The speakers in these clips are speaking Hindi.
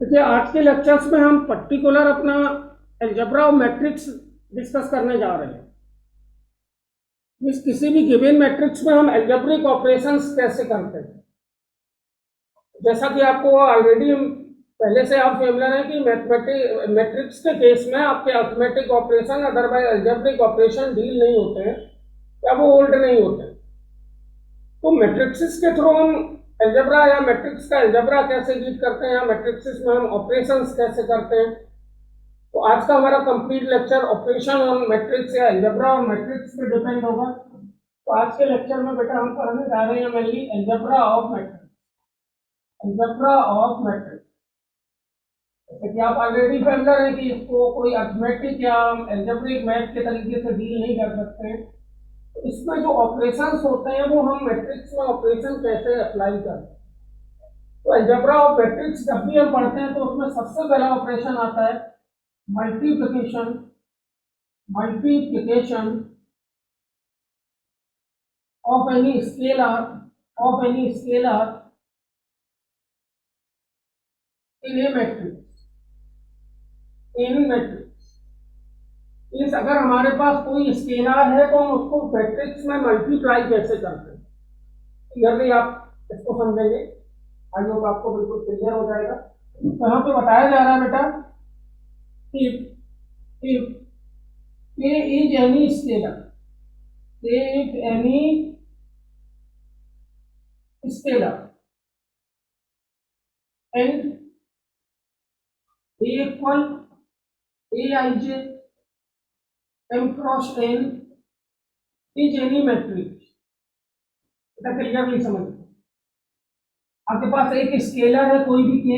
देखिए, आज के लेक्चर्स में हम पर्टिकुलर अपना अलजेब्रा और मैट्रिक्स डिस्कस करने जा रहे हैं। इस किसी भी गिवन मैट्रिक्स में हम अलजेब्रिक ऑपरेशंस कैसे करते हैं। जैसा कि आपको ऑलरेडी पहले से आप फेमिलियर है कि मैट्रिक्स के केस में आपके arithmetic operation otherwise algebraic operation deal नहीं होते हैं या वो ओल्ड नहीं होते हैं। तो मैट्रिक्स के थ्रू हम अलजेब्रा या मैट्रिक्स का अलजेब्रा कैसे डील करते हैं या मैट्रिक्स में हम ऑपरेशंस कैसे करते हैं। तो आज का हमारा complete lecture operation on matrix या अलजेब्रा और मैट्रिक्स पे डिपेंड होगा। तो आज के लेक्चर में बेटा हम पढ़ने जा रहे हैं mainly algebra of matrix. Algebra of matrix, जैसे कि आप ऑलरेडी फेमिलियर है कि इसको कोई अर्थमेटिक या अलजेब्रिक मैथ के तरीके से डील नहीं कर सकते हैं। तो इसमें जो ऑपरेशंस होते हैं वो हम मैट्रिक्स में ऑपरेशन कैसे अप्लाई करते हैं। तो अलजेब्रा ऑफ मैट्रिक्स जब भी हम पढ़ते हैं तो उसमें सबसे पहला ऑपरेशन आता है multiplication. Multiplication of any scalar in a matrix इस अगर हमारे पास कोई स्केलर है तो हम उसको मैट्रिक्स में मल्टीप्लाई कैसे करते हैं, क्लियरली आप इसको समझेंगे। आई होप आपको बिल्कुल क्लियर हो जाएगा। तो यहाँ पे बताया जा रहा है बेटा कि if k is any scalar, if any scalar and a equal aij m cross n is any matrix। बेटा क्लियरली समझ, आपके पास एक स्केलर है कोई भी के,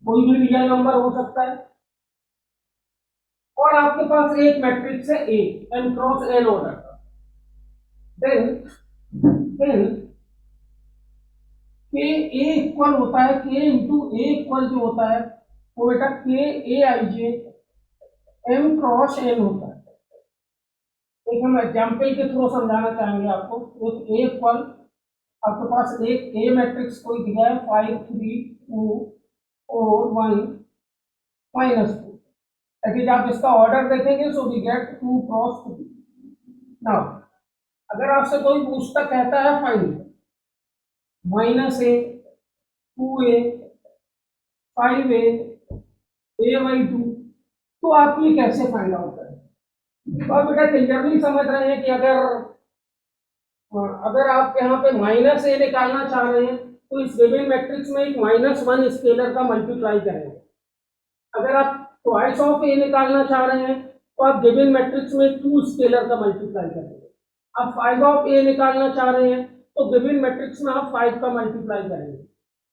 कोई भी रियल नंबर हो सकता है, और आपके पास एक मैट्रिक्स है A N cross N order का। देन के ए इक्वल होता है, के इंटू ए इक्वल जो होता है वो बेटा के ए I J M cross N होता है। एक हम एग्जाम्पल के थ्रू समझाना चाहेंगे आपको। एक ए इक्वल, आपके पास एक ए मैट्रिक्स कोई दिया है 5 3 2 4 1 -2, ताकि आप इसका ऑर्डर देखेंगे so we get 2 cross 3। Now अगर आपसे कोई पूछता कहता है find -a 2a 5a a/2, तो आप ये कैसे फाइंड आउट करें। तो आप बेटा क्लियरली समझ रहे हैं कि अगर आप यहाँ पे -a निकालना चाह रहे हैं तो इस गिवन मैट्रिक्स में एक -1 स्केलर का मल्टीप्लाई करेंगे। अगर आप ट्वाइस ऑफ ए निकालना चाह रहे हैं तो आप गिवन मैट्रिक्स में 2 स्केलर का मल्टीप्लाई करेंगे। आप 5 ऑफ ए निकालना चाह रहे हैं तो गिवन मैट्रिक्स में आप 5 का मल्टीप्लाई करेंगे।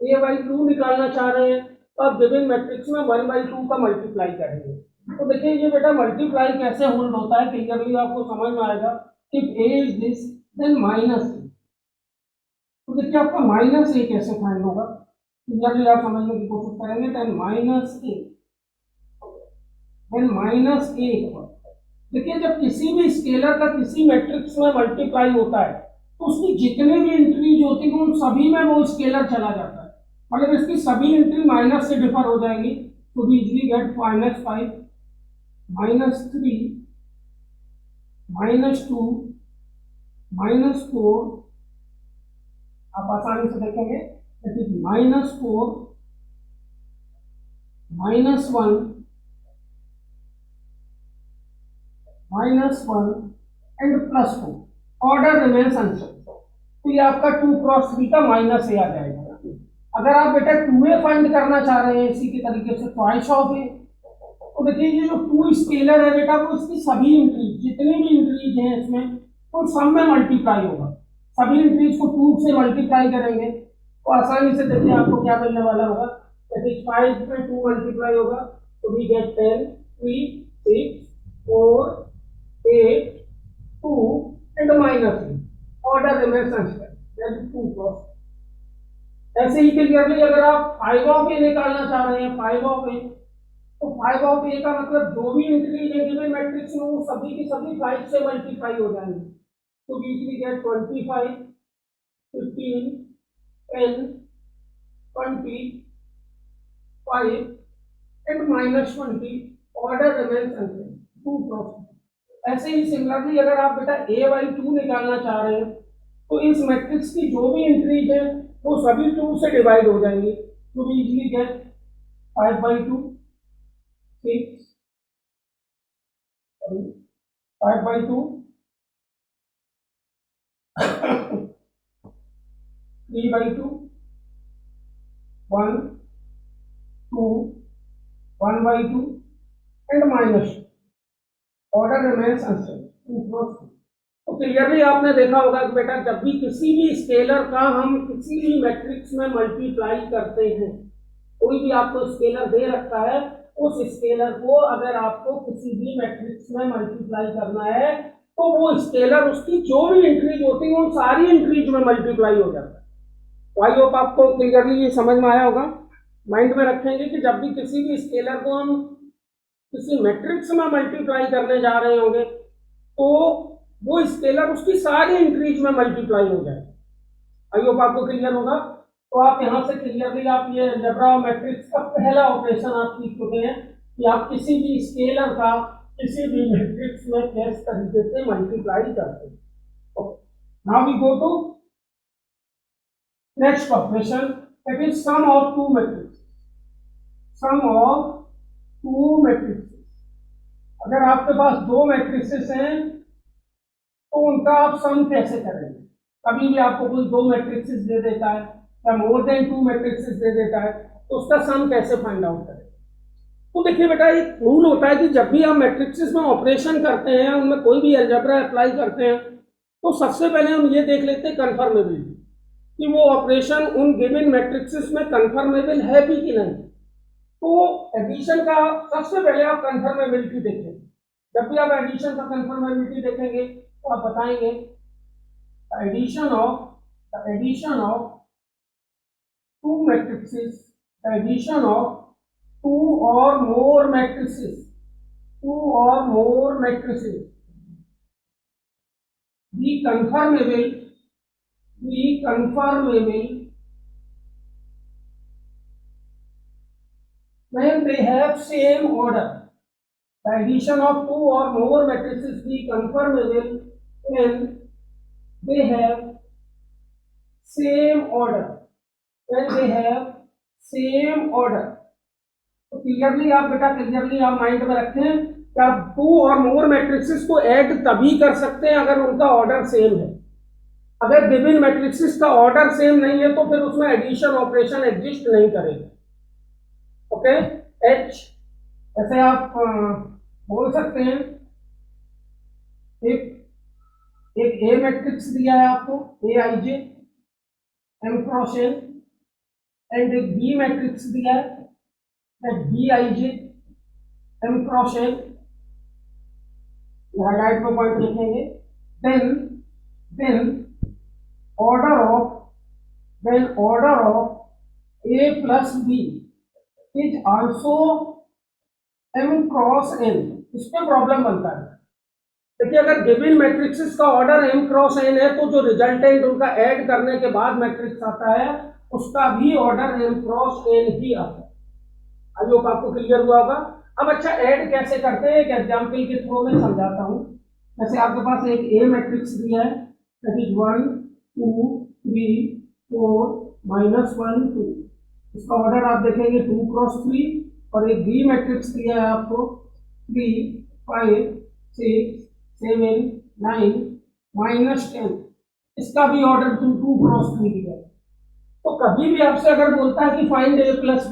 a/2 निकालना चाह रहे हैं तो आप गिवन मैट्रिक्स में 1/2 का मल्टीप्लाई करेंगे। तो देखिए ये बेटा मल्टीप्लाई कैसे होल्ड होता है, क्लियरली आपको समझ में आएगा। If a is this then -a, तो देखिए आपका -a कैसे फाइंड होगा, क्लियरली आप समझने की कोशिश करेंगे। देन -a इक्वल, देखिए जब किसी भी स्केलर का किसी मैट्रिक्स में मल्टीप्लाई होता है तो उसकी जितने भी एंट्रीज होती है उन सभी में वो स्केलर चला जाता है, मतलब इसकी सभी एंट्री माइनस से डिफर हो जाएंगी। तो वी इजली गेट -5 -3 -2 -4, आप आसानी से देखेंगे -4 -1 एंड +4, ऑर्डर रिमेन्स अनचेंज्ड। तो ये आपका 2 क्रॉस 3 का -a आ जाएगा। अगर आप बेटा 2a फाइंड करना चाह रहे हैं इसी के तरीके से ट्वाइस ऑफ ए, तो देखिए ये जो 2 स्केलर है बेटा वो इसकी सभी एंट्रीज जितनी भी एंट्रीज हैं इसमें तो सब में मल्टीप्लाई होगा। सभी एंट्रीज को 2 से मल्टीप्लाई करेंगे तो आसानी से देखिए आपको क्या मिलने वाला होगा। देखिए 5 में 2 मल्टीप्लाई होगा तो we get 10 3 6 4 8 2 and -3, order remains unchanged, that is 2 cross. ऐसे ही क्लियरली अगर आप 5 ऑफ ए निकालना चाह रहे हैं 5 ऑफ ए, तो 5 ऑफ ए का मतलब जो भी एंट्री है गिवन मैट्रिक्स में वो सभी की सभी 5 से मल्टीप्लाई हो जाएंगे। तो we easily gate 25 15 10 20 5 and -20, order remains unchanged, 2 cross. ऐसे ही सिमिलरली अगर आप बेटा a/2 निकालना चाह रहे हैं तो इस मैट्रिक्स की जो भी एंट्रीज है वो सभी 2 से डिवाइड हो जाएंगी, तो भी easily get 5/2, 6, 5/2, 3/2, 1, 2, 1/2 and minus, order remains unchanged। तो क्लियरली आपने देखा होगा कि बेटा जब भी किसी भी स्केलर का हम किसी भी मैट्रिक्स में मल्टीप्लाई करते हैं, कोई भी आपको स्केलर दे रखा है, उस स्केलर को अगर आपको किसी भी मैट्रिक्स में मल्टीप्लाई करना है तो वो स्केलर उसकी जो भी एंट्रीज होती है उन सारी एंट्रीज में मल्टीप्लाई हो जाता है। आई होप आपको क्लियरली ये समझ में आया होगा। माइंड में रखेंगे कि जब भी किसी भी स्केलर को हम किसी मैट्रिक्स में मल्टीप्लाई करने जा रहे होंगे तो वो स्केलर उसकी सारी एंट्रीज में मल्टीप्लाई हो जाए। आई होप आपको क्लियर होगा। तो आप यहां से क्लियरली आप ये अलजेब्रा मैट्रिक्स का पहला ऑपरेशन आप सीख चुके हैं कि आप किसी भी स्केलर का किसी भी मैट्रिक्स में किस तरीके से मल्टीप्लाई करते हैं। Now we go to next operation, that is sum of two matrix. Sum of two matrix, अगर आपके पास दो मैट्रिक्सेस हैं तो उनका आप सम कैसे करेंगे। कभी भी आपको कोई दो मैट्रिक्सेस दे देता है या मोर देन टू मैट्रिक्सेस दे देता है तो उसका सम कैसे फाइंड आउट करें। तो देखिए बेटा एक रूल होता है कि जब भी हम मैट्रिक्सेस में ऑपरेशन करते हैं, उनमें कोई भी अलजेब्रा अप्लाई करते हैं, तो सबसे पहले हम ये देख लेते हैं कन्फर्मेबिलिटी कि वो ऑपरेशन उन गिवन मैट्रिक्सेस में कन्फर्मेबल है भी कि नहीं। तो एडिशन का सबसे पहले आप कन्फर्मेबिलिटी देखेंगे। जब भी आप एडिशन का कन्फर्मेबिलिटी देखेंगे तो आप बताएंगे addition of two matrices, addition of two और more matrices, be conformable when they have same order. The addition of two or more matrices be conformable when they have same order. तो क्लियरली आप बेटा क्लियरली आप माइंड में रखें कि आप टू और मोर मैट्रिसेस को ऐड तभी कर सकते हैं अगर उनका ऑर्डर सेम है। अगर गिवन मैट्रिसेस का ऑर्डर सेम नहीं है तो फिर उसमें एडिशन ऑपरेशन एग्जिस्ट नहीं करेगा। ओके, एच ऐसे आप बोल सकते हैं एक ए मैट्रिक्स दिया है आपको, A I J M cross N, and एक बी मैट्रिक्स दिया है B I J M cross N, highlight में पॉइंट लिखेंगे। Then order of a plus b is also m cross n। इस पे प्रॉब्लम बनता है। देखिए अगर गिवन मैट्रिक्सेस का ऑर्डर m क्रॉस n है तो जो रिजल्टेंट उनका ऐड करने के बाद मैट्रिक्स आता है उसका भी ऑर्डर m क्रॉस n ही आता है। आई होप आपको क्लियर हुआ होगा। अब अच्छा ऐड कैसे करते हैं, एक एग्जाम्पल के थ्रू में समझाता हूँ। जैसे आपके पास एक ए मैट्रिक्स दिया है, दैट इज 1 2 3 4 -1 2। इसका ऑर्डर आप देखेंगे 2 क्रॉस 3, और एक बी मैट्रिक्स दिया है आपको 3 5 6 7 9 -10। इसका भी ऑर्डर 2 क्रॉस 3 दिया है। तो कभी भी आपसे अगर बोलता है कि फाइंड ए प्लस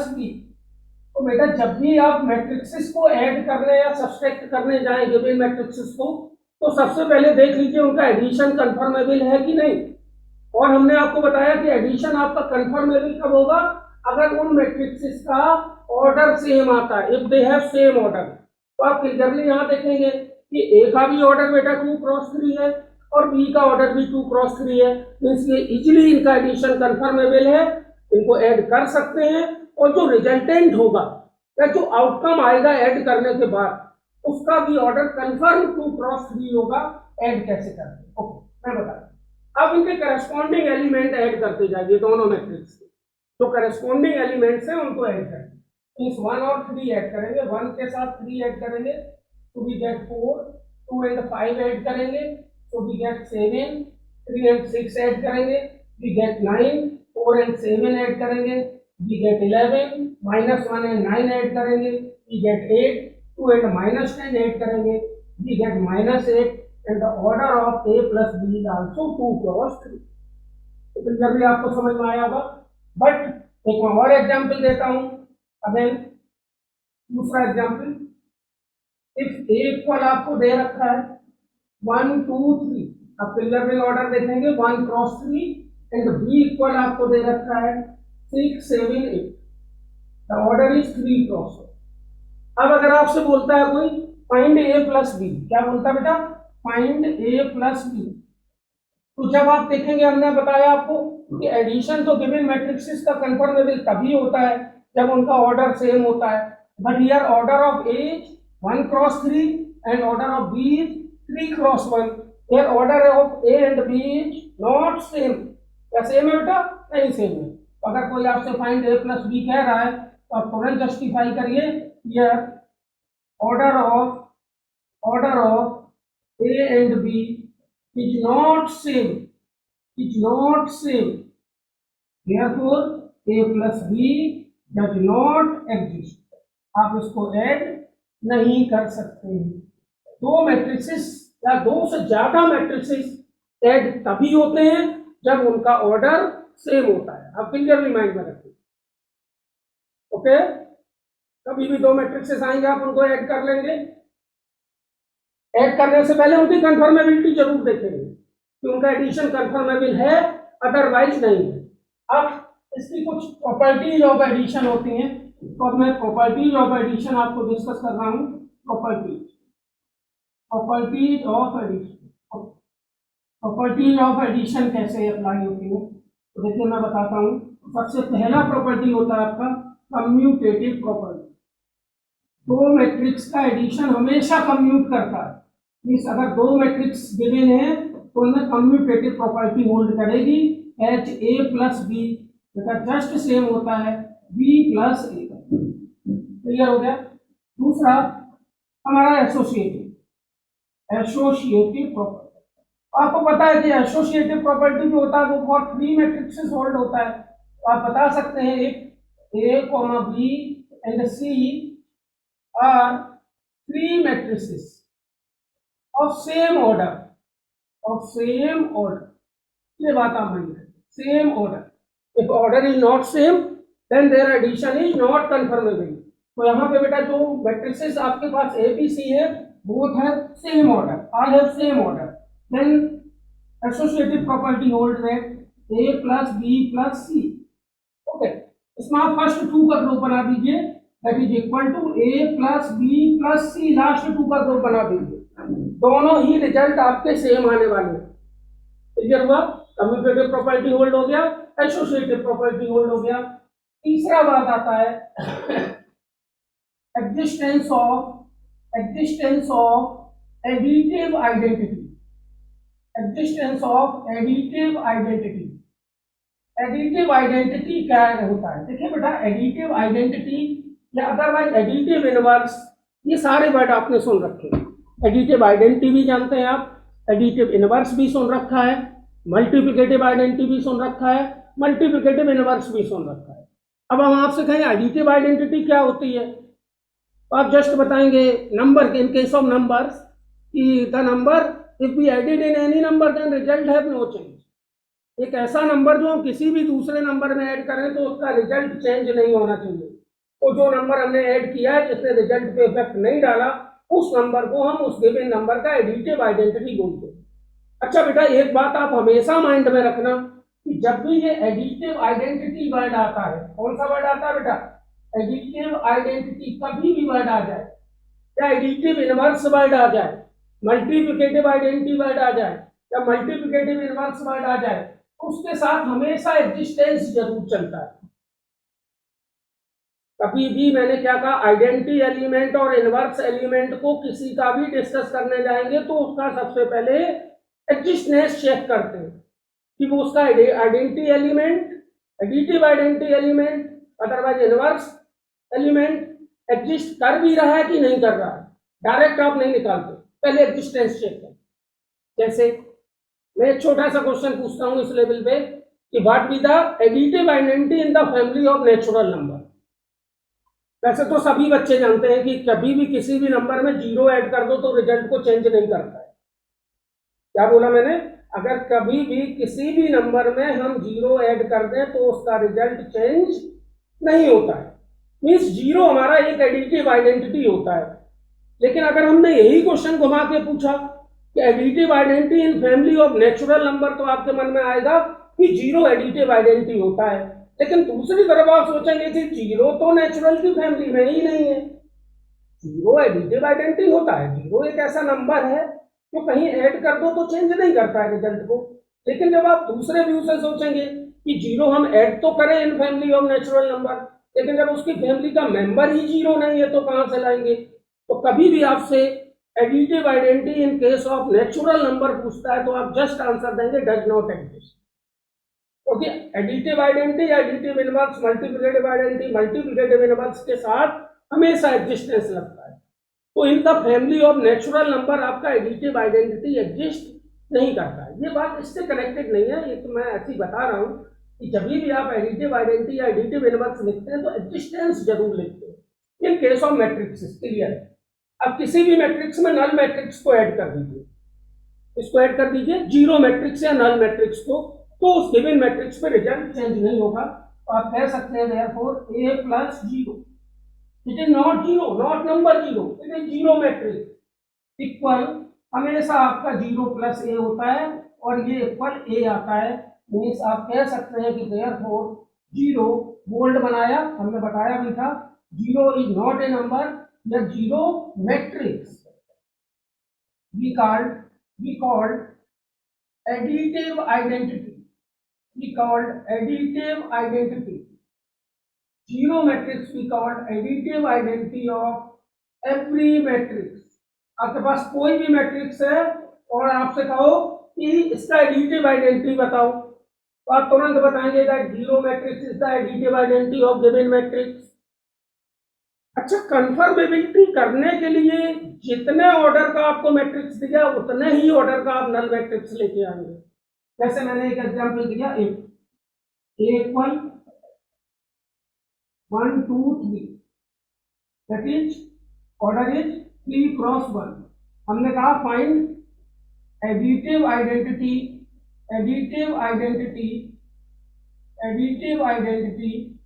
बी, तो बेटा जब भी आप मैट्रिक्सेस को ऐड करने या सब्सट्रैक्ट करने जाएं गिवन मैट्रिक्सेस को, तो सबसे पहले देख लीजिए उनका एडिशन कंफर्मेबल है कि नहीं। और हमने आपको बताया कि एडिशन आपका कंफर्मेबल कब होगा, अगर उन मैट्रिक्सेस का ऑर्डर सेम आता है, if they have same order. तो आप क्लियरली यहाँ देखेंगे कि ए का भी ऑर्डर बेटा 2 क्रॉस 3 है और बी का ऑर्डर भी 2 क्रॉस 3 है, मीन्स ये इजिली इनका एडिशन कंफर्मेबल है, इनको ऐड कर सकते हैं। और जो रिजल्टेंट होगा या जो आउटकम आएगा ऐड करने के बाद, उसका भी ऑर्डर कंफर्म 2 क्रॉस 3 होगा। ऐड कैसे करते हैं, ओके मैं बता दूं। अब इनके करस्पॉन्डिंग एलिमेंट ऐड करते जाइए दोनों मैट्रिक्स के। जो करस्पॉन्डिंग एलिमेंट्स हैं उनको ऐड करेंगे। मीन्स 1 और 3 ऐड करेंगे, 1 के साथ 3 ऐड करेंगे तो वी गेट 4, 2 एंड 5 ऐड करेंगे तो वी गेट 7, 3 एंड 6 ऐड करेंगे वी गेट 9, 4 एंड 7 ऐड करेंगे वी गेट 11, -1 एंड 9 ऐड करेंगे वी गेट 8, 2 एंड -10 ऐड करेंगे we get -8 and the order of a plus b is also 2 cross 3। तो जब भी आपको समझ में आया होगा। बट एक मैं और एग्जाम्पल देता हूं। अगेन दूसरा एग्जाम्पल, इफ ए इक्वल आपको दे रखा है 1 2 3, अब फिंगर रिंग ऑर्डर देखेंगे 1 क्रॉस 3 एंड बी इक्वल आपको दे रखा है 6 7 8, द ऑर्डर इज 3 क्रॉस 4। अब अगर आपसे बोलता है कोई फाइंड ए प्लस बी, क्या बोलता है बेटा? फाइंड ए प्लस बी। तो जब आप देखेंगे, हमने बताया आपको कि एडिशन तो गिवन मैट्रिक्सेस का कंफर्मेबल तभी होता है जब उनका ऑर्डर सेम होता है। But here order of A 1 cross 3 and order of B 3 cross 1। Here order of A and B is not same. क्या सेम है बेटा? नहीं सेम है। तो अगर कोई आपसे फाइंड ए प्लस बी कह रहा है तो आप तुरंत जस्टिफाई करिए, here order of A and B is not same, therefore A plus B does not exist। आप इसको ऐड नहीं कर सकते। दो मैट्रिसेस या दो से ज्यादा मैट्रिसेस ऐड तभी होते हैं जब उनका ऑर्डर सेम होता है। आप क्लियरली माइंड में रखिए। ओके, कभी भी दो मैट्रिसेस आएंगे आप उनको ऐड कर लेंगे। ऐड करने से पहले उनकी कंफर्मेबिलिटी जरूर देखेंगे कि उनका एडिशन कंफर्मेबल है, अदरवाइज नहीं है। अब इसकी कुछ प्रॉपर्टीज ऑफ एडिशन होती हैं, तो अब मैं प्रॉपर्टीज ऑफ एडिशन आपको डिस्कस कर रहा हूँ। प्रॉपर्टीज ऑफ एडिशन कैसे अप्लाई होती है, तो देखिए मैं बताता हूँ। सबसे पहला प्रॉपर्टी होता है आपका कम्यूटेटिव प्रॉपर्टी। दो मैट्रिक्स का एडिशन हमेशा कम्यूट करता है। मीन्स अगर दो मैट्रिक्स गिवन है तो उनमें कम्यूटेटिव प्रॉपर्टी होल्ड करेगी। H A plus be just same होता है बी प्लस ए। क्लियर हो गया? दूसरा हमारा एसोसिएटिव प्रॉपर्टी। आपको पता है कि एसोसिएटिव प्रॉपर्टी जो होता है वो फॉर 3 मैट्रिक्सेस होल्ड होता है। तो आप बता सकते हैं if A comma B and C are 3 matrices of same order, ये बात आप मानिए, same order। if order is not same then their addition is not conformable। तो यहाँ पे बेटा जो मैट्रिसेस आपके पास ए बी सी है both have same order, all have same order, then associative property hold that a plus b plus c। Okay, इसमें आप फर्स्ट 2 का ग्रुप बना दीजिए, that is equal to a plus b plus c। Last 2 का ग्रुप बना दीजिए, दोनों ही रिजल्ट आपके सेम आने वाले हैं। क्लियर हुआ? कम्यूटेटिव प्रॉपर्टी होल्ड हो गया, एसोसिएटिव प्रॉपर्टी होल्ड हो गया। तीसरा बात आता है existence of additive identity. Additive identity क्या होता है? देखिए बेटा, एडिटिव आइडेंटिटी या अदरवाइज एडिटिव इनवर्स, ये सारे वर्ड आपने सुन रखे हैं। एडिटिव आइडेंटिटी भी जानते हैं आप, एडिटिव इनवर्स भी सुन रखा है, मल्टीप्लिकेटिव आइडेंटिटी भी सुन रखा है, मल्टीप्लिकेटिव इनवर्स भी सुन रखा है। अब हम आपसे कहें एडिटिव आइडेंटिटी क्या होती है, तो आप जस्ट बताएंगे number, in case of numbers, कि the number if be added in any number then result have no change. एक ऐसा नंबर जो हम किसी भी दूसरे नंबर में ऐड करें तो उसका रिजल्ट चेंज नहीं होना चाहिए। तो जो नंबर हमने ऐड किया है जिसने रिजल्ट पे इफेक्ट नहीं डाला, उस नंबर को हम उस गिवन नंबर का एडिटिव आइडेंटिटी बोलते हैं। अच्छा बेटा, एक बात आप हमेशा माइंड में रखना कि जब भी ये एडिटिव आइडेंटिटी वर्ड आता है, कौन सा वर्ड आता है बेटा? Additive identity. कभी भी वर्ड आ जाए, या एडिटिव इनवर्स वर्ड आ जाए, मल्टीप्लिकेटिव आइडेंटिटी वर्ड आ जाए, या मल्टीप्लिकेटिव इनवर्स वर्ड आ जाए, उसके साथ हमेशा एग्जिस्टेंस जरूर चलता है। कभी भी मैंने क्या कहा, आइडेंटिटी एलिमेंट और इनवर्स एलिमेंट को किसी का भी डिस्कस करने जाएंगे तो उसका सबसे पहले एग्जिस्टेंस चेक करते हैं कि वो उसका identity element, additive identity element otherwise inverse element exist कर भी रहा है कि नहीं कर रहा है, डायरेक्ट आप नहीं निकालते, पहले एग्जिस्टेंस चेक करें। जैसे मैं एक छोटा सा क्वेश्चन पूछता हूं इस लेवल पे कि what be the additive identity in the family of natural number. वैसे तो सभी बच्चे जानते हैं कि कभी भी किसी भी नंबर में जीरो ऐड कर दो तो रिजल्ट को चेंज नहीं करता है। क्या बोला मैंने? अगर कभी भी किसी भी नंबर में हम जीरो ऐड कर दें तो उसका रिजल्ट चेंज नहीं होता है, मीन्स जीरो हमारा एक एडिटिव आइडेंटिटी होता है। लेकिन अगर हमने यही क्वेश्चन घुमा के पूछा कि additive identity in family of natural number, तो आपके मन में आएगा कि जीरो एडिटिव आइडेंटिटी होता है। लेकिन दूसरी तरफ आप सोचेंगे कि जीरो तो नेचुरल की फैमिली में ही नहीं है, जीरो एडिटिव आइडेंटिटी होता है। जीरो एक ऐसा नंबर है जो कहीं ऐड कर दो तो चेंज नहीं करता है रिजल्ट को। लेकिन जब आप दूसरे व्यू से सोचेंगे कि जीरो हम ऐड तो करें in family of natural number, लेकिन जब उसकी फैमिली का मेंबर ही जीरो नहीं है तो कहां से लाएंगे? तो कभी भी आपसे additive identity in case of natural number पूछता है तो आप जस्ट आंसर देंगे डज नॉट एग्जिस्ट। क्योंकि additive identity, additive inverse, multiplicative identity, multiplicative inverse के साथ हमेशा एग्जिस्टेंस लगता है। तो in the family of natural number आपका एडिटिव आइडेंटिटी एग्जिस्ट नहीं करता है। ये बात इससे कनेक्टेड नहीं है, ये तो मैं ऐसी बता रहा हूँ कि जब भी आप एडिटिव आइडेंटिटी या एडिटिव इनवर्स लिखते हैं तो एग्जिस्टेंस जरूर लिखते हैं इन केस ऑफ मैट्रिक्स। क्लियर है? अब किसी भी मैट्रिक्स में नल मैट्रिक्स को ऐड कर दीजिए, इसको ऐड कर दीजिए जीरो मैट्रिक्स या नल मैट्रिक्स को, तो उस गिवन मैट्रिक्स पे रिजल्ट चेंज नहीं होगा। तो आप कह सकते हैं therefore a plus zero, it is not zero, not number zero, it is zero matrix equal, हमेशा आपका जीरो प्लस ए होता है और ये इक्वल ए आता है। मीन्स आप कह सकते हैं कि देयरफॉर जीरो, बोल्ड बनाया, हमने बताया भी था zero is not a number या zero matrix we called additive identity, zero matrix we called additive identity of every matrix। आपके पास कोई भी मैट्रिक्स है और आपसे कहो कि इसका एडिटिव आइडेंटिटी बताओ, तो आप तुरंत बताएंगे that zero matrix is the additive identity of given matrix. अच्छा, कंफर्मेबिलिटी करने के लिए जितने ऑर्डर का आपको मैट्रिक्स दिया उतने ही ऑर्डर का आप नल मैट्रिक्स लेके आएंगे। जैसे मैंने एक एग्जांपल दिया, A equal 1 2 3, that is order is 3 cross 1। हमने कहा find additive identity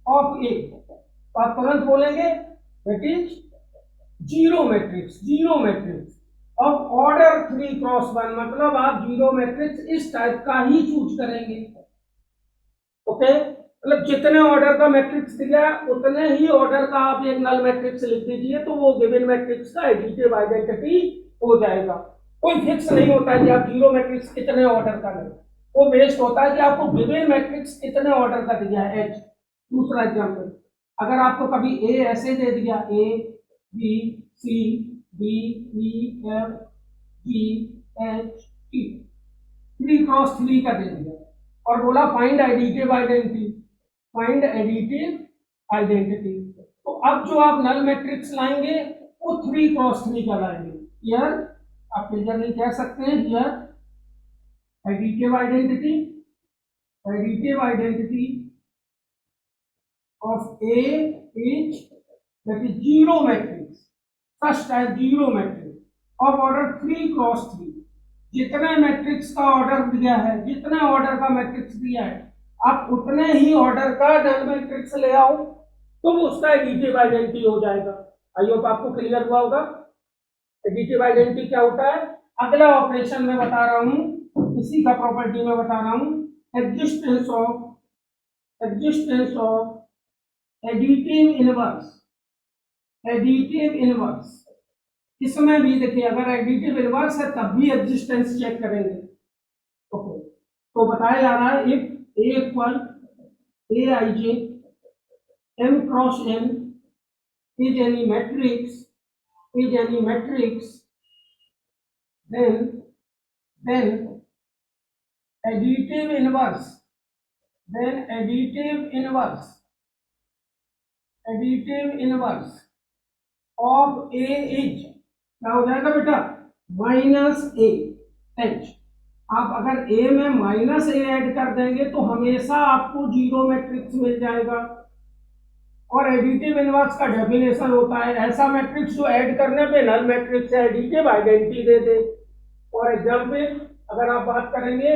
of A, तो आप तुरंत बोलेंगे that is zero matrix of order 3 cross 1, मतलब आप जीरो मैट्रिक्स इस टाइप का ही चूज करेंगे। ओके, मतलब जितने ऑर्डर का मैट्रिक्स दिया उतने ही ऑर्डर का आप एक नल मैट्रिक्स लिख दीजिए, तो वो गिवन मैट्रिक्स का एडिटिव आइडेंटिटी हो जाएगा। कोई फिक्स नहीं होता है कि आप जीरो मैट्रिक्स कितने ऑर्डर का लें, वो बेस्ड होता है कि आपको गिवन मैट्रिक्स कितने ऑर्डर का दिया है, एच। दूसरा एग्जाम्पल, अगर आपको कभी ए ऐसे दे दिया, A B C D E F G H T, 3 cross 3 का दे दिया और बोला फाइंड एडिटिव आइडेंटिटी, तो अब जो आप नल मैट्रिक्स लाएंगे वो 3 क्रॉस 3 का लाएंगे। हियर आप क्लियरली कह सकते हैं, here additive identity of A is that is zero matrix, first type zero matrix of order 3 cross 3। जितने मैट्रिक्स का ऑर्डर दिया है, जितने ऑर्डर का मैट्रिक्स दिया है, आप उतने ही ऑर्डर का नल मैट्रिक्स ले आओ तो उसका एडिटिव आइडेंटिटी हो जाएगा। आई होप आपको क्लियर हुआ होगा। एडिटिव आइडेंटिटी क्या होता है, अगला ऑपरेशन में बता रहा हूं, इसी का प्रॉपर्टी में बता रहा हूं, एग्जिस्टेंस ऑफ एडिटिव इनवर्स। इसमें भी देखिए, अगर एडिटिव इनवर्स है तब भी एग्जिस्टेंस चेक करेंगे। ओके, तो बताया जा रहा है if A equal A I J M cross N is any matrix then additive inverse then additive inverse of A is क्या हो जाएगा बेटा, -a h। आप अगर a में -a ऐड कर देंगे तो हमेशा आपको जीरो मैट्रिक्स मिल जाएगा। और एडिटिव इनवर्स का डेफिनेशन होता है ऐसा मैट्रिक्स जो ऐड करने पे नल मैट्रिक्स है, additive identity they they. For example अगर आप बात करेंगे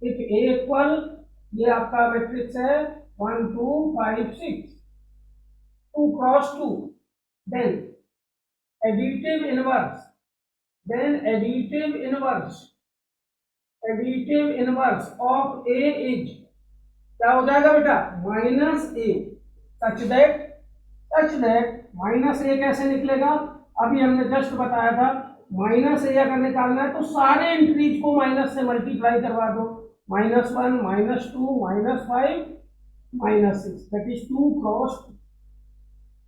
इफ ए इक्वल, ये आपका मैट्रिक्स है 1 2 5 6 2 cross 2, then additive inverse of A is क्या हो जाएगा बेटा, -a, सच दैट -a कैसे निकलेगा, अभी हमने जस्ट बताया था -a अगर निकालना है तो सारे इंक्रीज को माइनस से मल्टीप्लाई करवा दो, -1 -2 -5 -6, दैट इज 2 क्रॉस 2।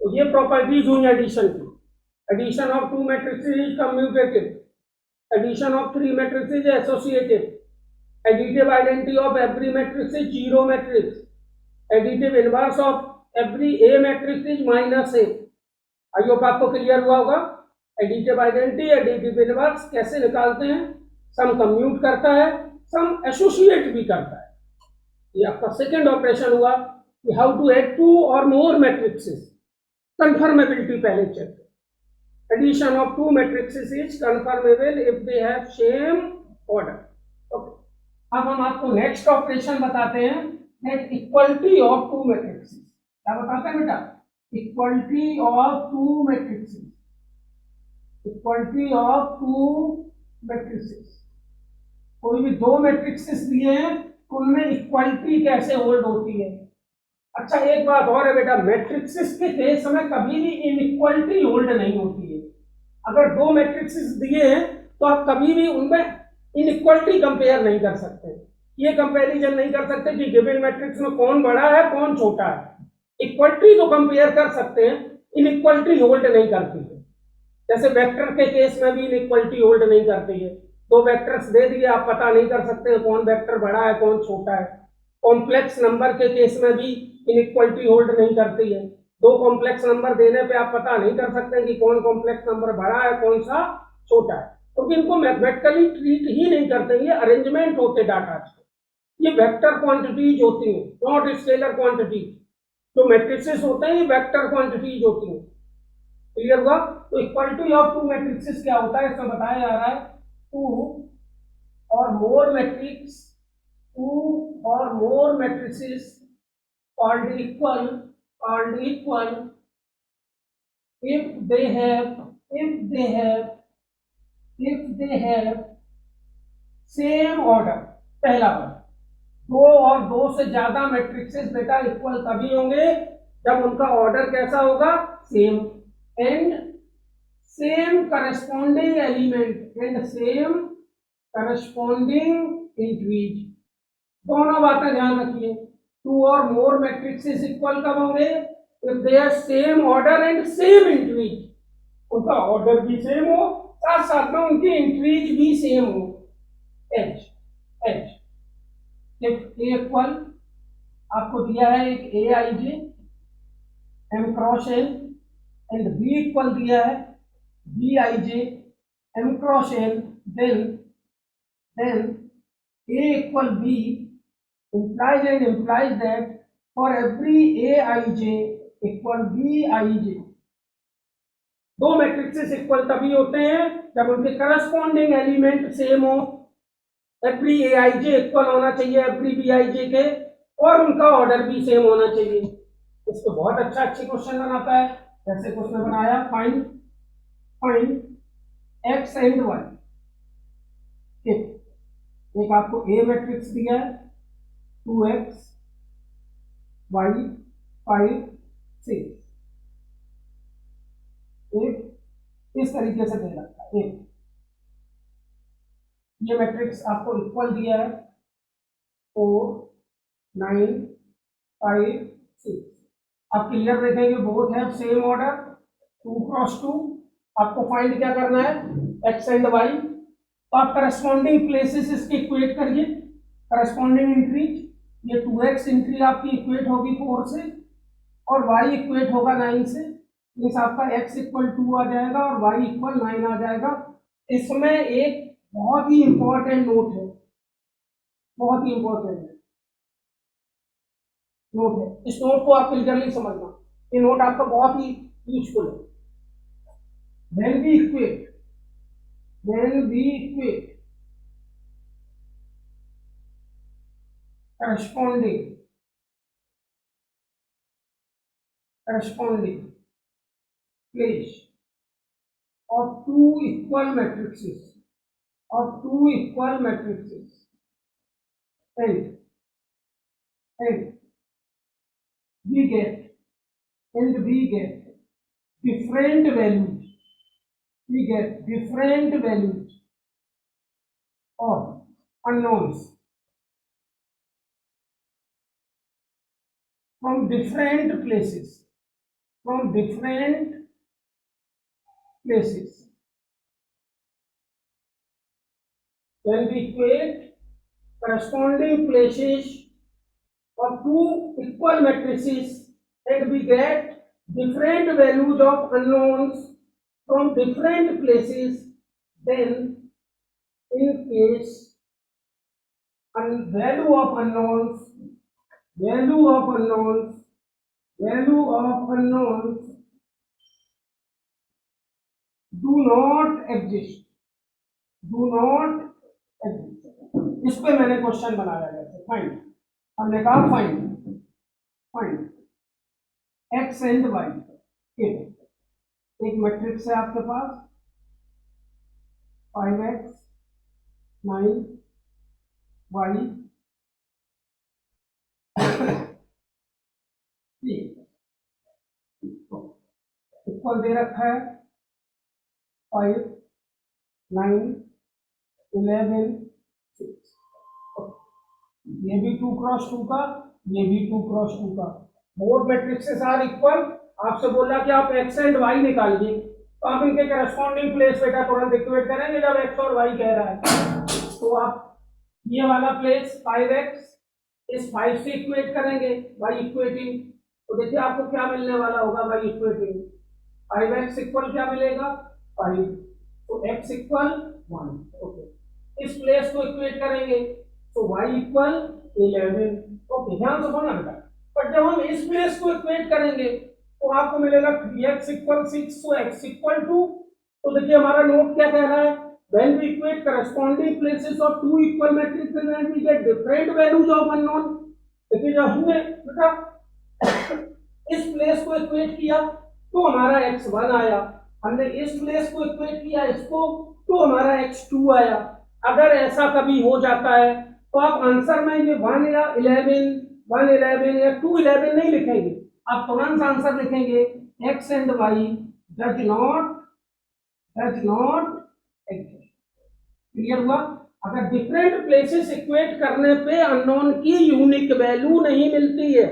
तो ये प्रॉपर्टीज हुई एडिशन की। Addition of 2 matrices is commutative, addition of 3 matrices is associative, additive identity of every matrix is zero matrix, additive inverse of every A matrix is -a। I hope आपको क्लियर हुआ होगा। एडिटिव आइडेंटिटी, एडिटिव इनवर्स कैसे निकालते हैं, सम कम्यूट करता है, सम एसोसिएट भी करता है। ये आपका सेकंड ऑपरेशन हुआ कि हाउ टू ऐड 2 और मोर मैट्रिक्सेस, कंफर्मेबिलिटी पहले check. Addition of 2 matrices is conformable if they have same order. Okay, अब हम आपको नेक्स्ट ऑपरेशन बताते हैं, दैट इक्वलिटी ऑफ 2 मैट्रिक्सेस। क्या बताते हैं बेटा, equality of 2 matrixes, equality of 2 matrixes. कोई भी 2 मैट्रिक्सेस दिए हैं उनमें इक्वलिटी कैसे होल्ड होती है। अच्छा एक बात और है बेटा, मैट्रिक्सेस के केस में कभी भी इनइक्वलिटी होल्ड नहीं होती है। अगर 2 मैट्रिक्सेस दिए हैं तो आप कभी भी उनमें इनइक्वलिटी कंपेयर नहीं कर सकते, ये कंपैरिजन नहीं कर सकते कि गिवन मैट्रिक्स में कौन बड़ा है कौन छोटा है। इक्वलिटी तो कंपेयर कर सकते हैं, इनइक्वलिटी होल्ड नहीं करती है। जैसे वेक्टर के केस में भी इनइक्वलिटी होल्ड नहीं करती है। 2 वेक्टर्स दे दिए, आप पता नहीं कर सकते कौन वेक्टर बड़ा है कौन छोटा है। कॉम्प्लेक्स नंबर के केस में भी इनइक्वलिटी होल्ड नहीं करती है। 2 कॉम्प्लेक्स नंबर देने पे आप पता नहीं कर सकते कि कौन कॉम्प्लेक्स नंबर बड़ा है कौन सा छोटा है, क्योंकि इनको मैथमेटिकली ट्रीट ही नहीं करते। ये अरेंजमेंट होते डाटा के, ये वेक्टर क्वांटिटीज होती हैं, नॉट स्केलर क्वांटिटी। जो मैट्रिसेस होते हैं ये वेक्टर क्वांटिटीज होती हैं। क्लियर हुआ। तो इक्वलिटी ऑफ 2 मैट्रिक्सेस क्या होता है, इसमें बताया जा रहा है 2 और मोर मैट्रिक्स, 2 और more matrices called equal if they have same order। पहला बार 2 और 2 से ज्यादा मैट्रिक्सेस बेटा इक्वल तभी होंगे जब उनका ऑर्डर कैसा होगा, same, and same corresponding element and same corresponding increase. दोनों बातें ध्यान रखिए। 2 और मोर मैट्रिक्सेस इक्वल कब होंगे, if they are same order and same increase, उनका ऑर्डर भी सेम हो साथ साथ में उनकी इंक्रीज भी सेम हो। एच इफ ए इक्वल, आपको दिया है एक A I J M cross N, and B equal दिया है B I J M cross N, then A equal B implies that for every aij equal bij। 2 matrices equal तभी होते हैं जब उनके करस्पॉन्डिंग एलिमेंट सेम हो। एवरी aij इक्वल होना चाहिए एवरी bij के, और उनका ऑर्डर भी सेम होना चाहिए। इसको बहुत अच्छी क्वेश्चन बनाता है। जैसे क्वेश्चन बनाया, फाइंड x एंड y। एक आपको ए मैट्रिक्स दिया है 2x y 5 6, इस तरीके से दे रखा है। ये मैट्रिक्स आपको इक्वल दिया है 4 9 5 6। आप क्लियर देखेंगे बोथ है सेम ऑर्डर 2 क्रॉस 2। आपको फाइंड क्या करना है, x एंड y। तो आप करस्पॉन्डिंग प्लेसेस इसके इक्वेट करिए, करस्पॉन्डिंग इंक्रीज ये 2x इंट्री आपकी इक्वेट होगी 4 से और y इक्वेट होगा 9 से, मीन्स आपका x इक्वल 2 आ जाएगा और y इक्वल 9 आ जाएगा। इसमें एक बहुत ही इंपॉर्टेंट नोट है, बहुत ही इंपॉर्टेंट नोट है, इस नोट को आप क्लियरली समझना, ये नोट आपका बहुत ही यूजफुल है। when we equate corresponding place of two equal matrices and we get different values of unknowns from different places when we equate corresponding places of two equal matrices and we get different values of unknowns from different places, then in case value of unknowns do not exist। इस पे मैंने क्वेश्चन बनाया है, फाइंड, हमने कहा फाइंड x एंड y के, एक मैट्रिक्स है आपके पास 5x 9y इक्वल दे रखा है 5 9 11 6, ये भी 2 क्रॉस 2 का, ये भी 2 क्रॉस 2 का, बोथ मैट्रिक्सेस आर इक्वल। आपसे बोला कि आप x एंड y निकालिए, तो आप इनके करस्पॉन्डिंग प्लेस बेटा तुरंत इक्वेट करेंगे जब x और y कह रहा है। तो आप ये वाला प्लेस 5x इस 5 से इक्वेट करेंगे y इक्वेटिंग, तो देखिए आपको क्या मिलने वाला होगा y इक्वेटिंग 5x इक्वल क्या मिलेगा 5, तो x इक्वल 1। ओके, इस प्लेस को इक्वेट करेंगे तो y इक्वल 11। ओके, ध्यान से सुनना बेटा, पर जब हम इस प्लेस को इक्वेट करेंगे तो आपको मिलेगा 3x इक्वल 6, तो x इक्वल 2। तो देखिए हमारा नोट क्या कह रहा है, when we equate corresponding places of two equal matrices and we get different values of unknown। देखिए जब हमने बेटा इस प्लेस को इक्वेट किया तो हमारा x1 आया, हमने इस प्लेस को इक्वेट किया इसको तो हमारा x2 आया। अगर ऐसा कभी हो जाता है तो आप आंसर में ये 1 या 11 या 211 नहीं लिखेंगे, आप तुरंत आंसर लिखेंगे x and y does not exist. Clear हुआ? अगर डिफरेंट प्लेसेस इक्वेट करने पे अननोन की यूनिक वैल्यू नहीं मिलती है,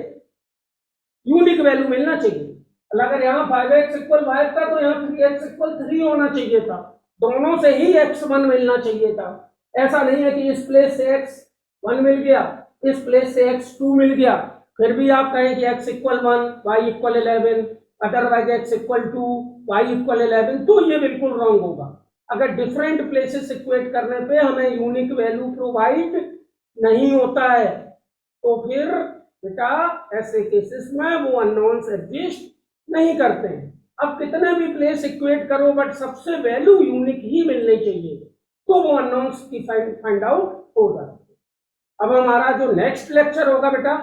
यूनिक वैल्यू मिलना चाहिए। अगर यहाँ 5x इक्वल 5 था तो यहाँ 3x इक्वल 3 होना चाहिए था, दोनों से ही x1 मिलना चाहिए था। ऐसा नहीं है कि इस प्लेस से x1 मिल गया, इस प्लेस से x2 मिल गया, फिर भी आप कहें कि x equal 1 y equal 11, otherwise x equal 2 y equal 11, तो ये बिल्कुल रॉन्ग होगा। अगर डिफरेंट प्लेसेस इक्वेट करने पे हमें यूनिक वैल्यू प्रोवाइड नहीं होता है तो फिर बेटा ऐसे केसेस में वो अननोन्स एग्जिस्ट नहीं करते हैं। अब कितने भी प्लेस इक्वेट करो बट सबसे वैल्यू यूनिक ही मिलनी चाहिए, तो वो अननोन्स की फाइंड आउट हो जाती है। अब हमारा जो नेक्स्ट लेक्चर होगा बेटा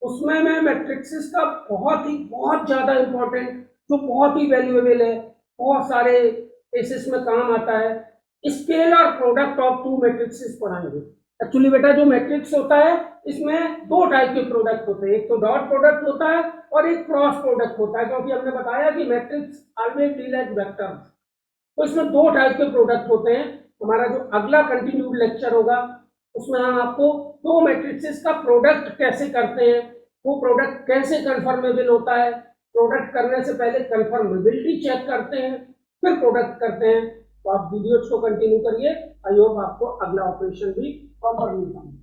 उसमें मैं मैट्रिक्सेस का बहुत ज्यादा इंपॉर्टेंट, जो बहुत ही वैल्यूएबल है, बहुत सारे केसेस में काम आता है, scalar product of two matrices पढ़ाएंगे। एक्चुअली बेटा जो मैट्रिक्स होता है इसमें दो टाइप के प्रोडक्ट होते हैं, एक तो डॉट प्रोडक्ट होता है और एक क्रॉस प्रोडक्ट होता है, क्योंकि हमने बताया कि matrix always deal as vectors, तो इसमें दो टाइप के प्रोडक्ट होते हैं। हमारा जो अगला कंटिन्यूड लेक्चर होगा उसमें हम आपको दो मैट्रिक्सेस का प्रोडक्ट कैसे करते हैं, वो प्रोडक्ट कैसे कंफर्मेबल होता है, प्रोडक्ट करने से पहले कंफर्मेबिलिटी चेक करते हैं, फिर प्रोडक्ट करते हैं। तो आप वीडियोज को कंटिन्यू करिए, आई होप आपको अगला ऑपरेशन भी प्रॉपर मिल पाए।